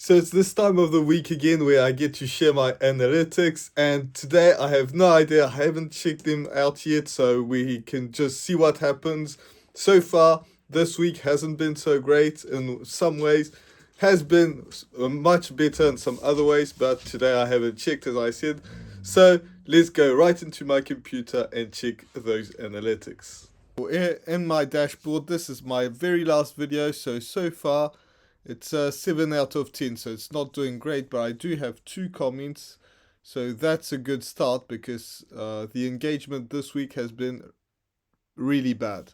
So it's this time of the week again where I get to share my analytics, and today I have no idea. I haven't checked them out yet, so we can just see what happens. So far, this week hasn't been so great in some ways, has been much better in some other ways, but today I haven't checked, as I said. So let's go right into my computer and check those analytics. In my dashboard, this is my very last video, so far it's 7 out of 10, so it's not doing great, but I do have 2 comments, so that's a good start because the engagement this week has been really bad.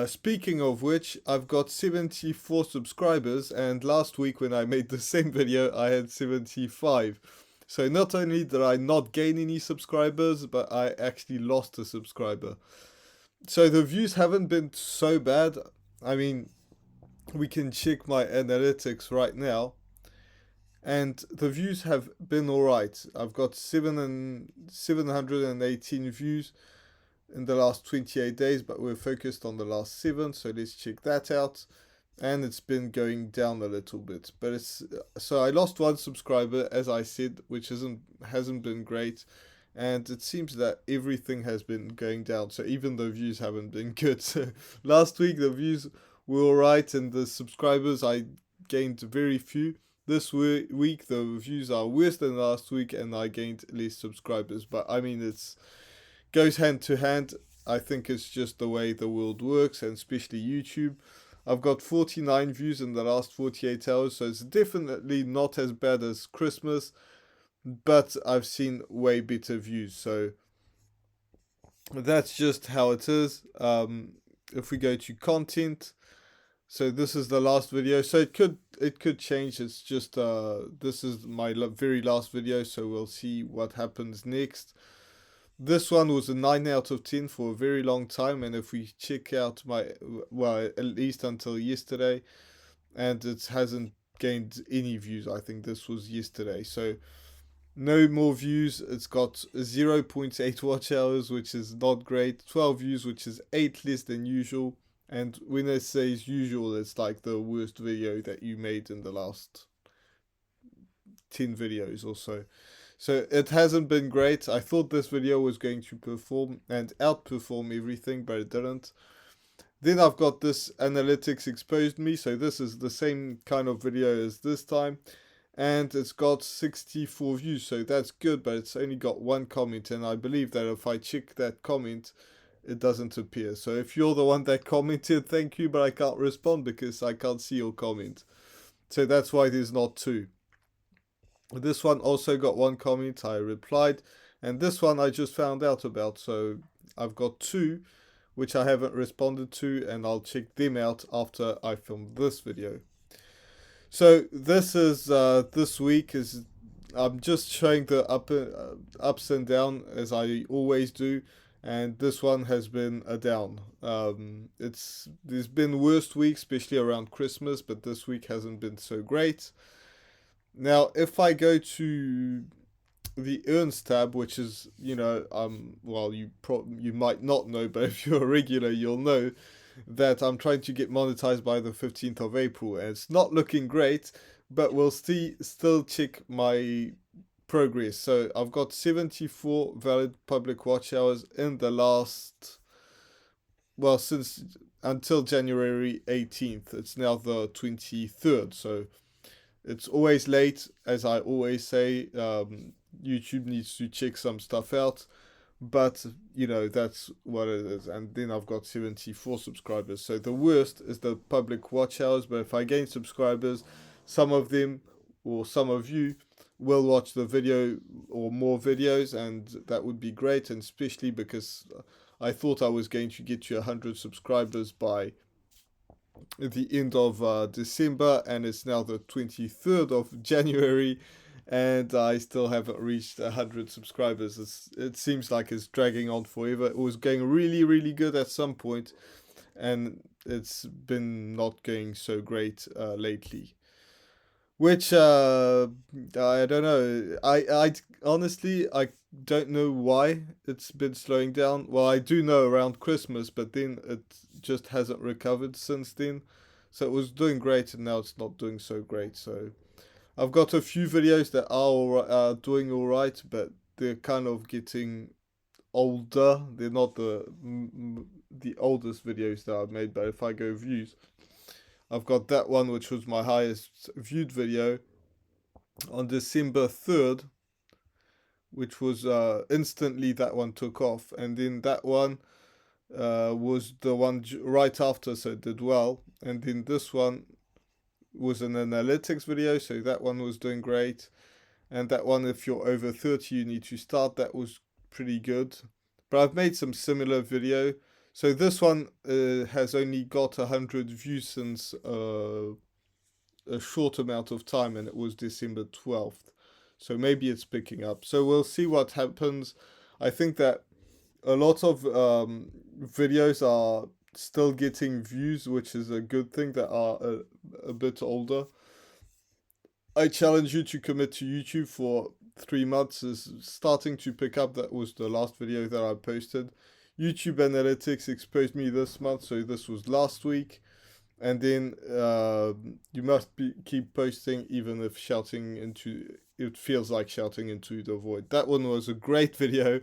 Speaking of which, I've got 74 subscribers, and last week when I made the same video, I had 75. So not only did I not gain any subscribers, but I actually lost a subscriber. So the views haven't been so bad. I mean, we can check my analytics right now, and the views have been all right. I've got 718 views in the last 28 days, but we're focused on the last 7, so let's check that out. And it's been going down a little bit, but it's so I lost 1 subscriber, as I said, which hasn't been great, and it seems that everything has been going down. So even the views haven't been good. So last week the views were alright, and the subscribers I gained very few. This week the views are worse than last week, and I gained less subscribers. But I mean, it's goes hand to hand. I think it's just the way the world works, and especially YouTube. I've got 49 views in the last 48 hours, so it's definitely not as bad as Christmas, but I've seen way better views, so that's just how it is. If we go to content, so this is the last video, so it could change. It's just this is my very last video, so we'll see what happens next. This one was a 9 out of 10 for a very long time, and if we check out well, at least until yesterday, and it hasn't gained any views. I think this was yesterday, so no more views. It's got 0.8 watch hours, which is not great. 12 views, which is 8 less than usual. And when it says usual, it's like the worst video that you made in the last 10 videos or so. So it hasn't been great. I thought this video was going to perform and outperform everything, but it didn't. Then I've got this analytics exposed me. So this is the same kind of video as this time, and it's got 64 views. So that's good, but it's only got 1 comment, and I believe that if I check that comment, it doesn't appear. So if you're the one that commented, thank you, but I can't respond because I can't see your comment. So that's why there's not 2. This one also got 1 comment, I replied, and this one I just found out about, so I've got 2 which I haven't responded to, and I'll check them out after I film this video. So this is this week is I'm just showing the ups and down as I always do, and this one has been a down. There's been worse weeks, especially around Christmas, but this week hasn't been so great. Now, if I go to the earns tab, which is, well, you might not know, but if you're a regular, you'll know that I'm trying to get monetized by the 15th of April, and it's not looking great, but we'll still check my progress. So I've got 74 valid public watch hours in the last, well, since until January 18th. It's now the 23rd, so it's always late, as I always say. YouTube needs to check some stuff out, but that's what it is. And then I've got 74 subscribers. So the worst is the public watch hours, but if I gain subscribers, some of them or some of you will watch the video or more videos, and that would be great. And especially because I thought I was going to get to 100 subscribers by the end of December, and it's now the 23rd of January, and I still haven't reached 100 subscribers. It seems like it's dragging on forever. It was going really, really good at some point, and it's been not going so great lately. Which I don't know. I honestly I don't know why it's been slowing down. Well, I do know around Christmas, but then it just hasn't recovered since then. So it was doing great, and now it's not doing so great. So I've got a few videos that are doing all right, but they're kind of getting older. They're not the oldest videos that I've made, but if I go views, I've got that one, which was my highest viewed video on December 3rd, which was instantly that one took off. And then that one was the one right after, so it did well. And then this one was an analytics video, so that one was doing great. And that one, if you're over 30, you need to start. That was pretty good. But I've made some similar video. So this one has only got 100 views since a short amount of time, and it was December 12th. So maybe it's picking up. So we'll see what happens. I think that a lot of videos are still getting views, which is a good thing, that are a bit older. I challenge you to commit to YouTube for 3 months. Is starting to pick up. That was the last video that I posted. YouTube Analytics exposed me this month, so this was last week. And then you must keep posting, even if it feels like shouting into the void. That one was a great video.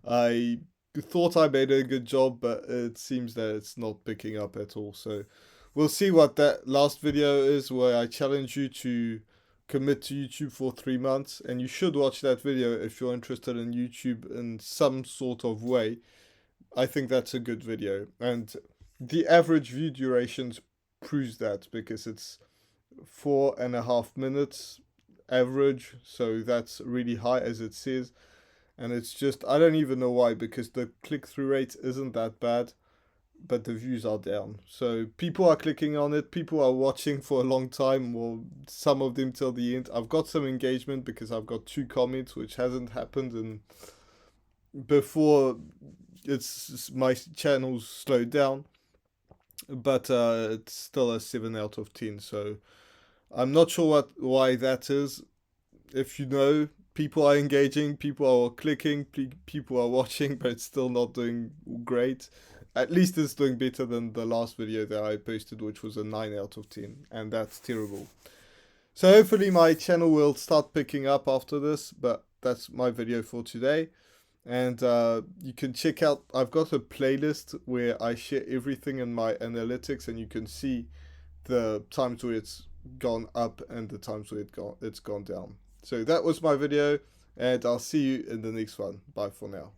I thought I made a good job, but it seems that it's not picking up at all. So we'll see what that last video is, where I challenge you to commit to YouTube for 3 months. And you should watch that video if you're interested in YouTube in some sort of way. I think that's a good video. And the average view durations proves that, because it's 4.5 minutes average, so that's really high, as it says. And it's just, I don't even know why, because the click-through rate isn't that bad, but the views are down. So people are clicking on it, people are watching for a long time, or some of them till the end. I've got some engagement because I've got 2 comments, which hasn't happened in before it's my channel's slowed down. But it's still a 7 out of 10. So I'm not sure why that is. If you know, people are engaging, people are clicking, people are watching, but it's still not doing great. At least it's doing better than the last video that I posted, which was a 9 out of 10, and that's terrible. So hopefully my channel will start picking up after this, but that's my video for today. And you can check out, I've got a playlist where I share everything in my analytics, and you can see the times where it's gone up and the times where it's gone down. So that was my video, and I'll see you in the next one. Bye for now.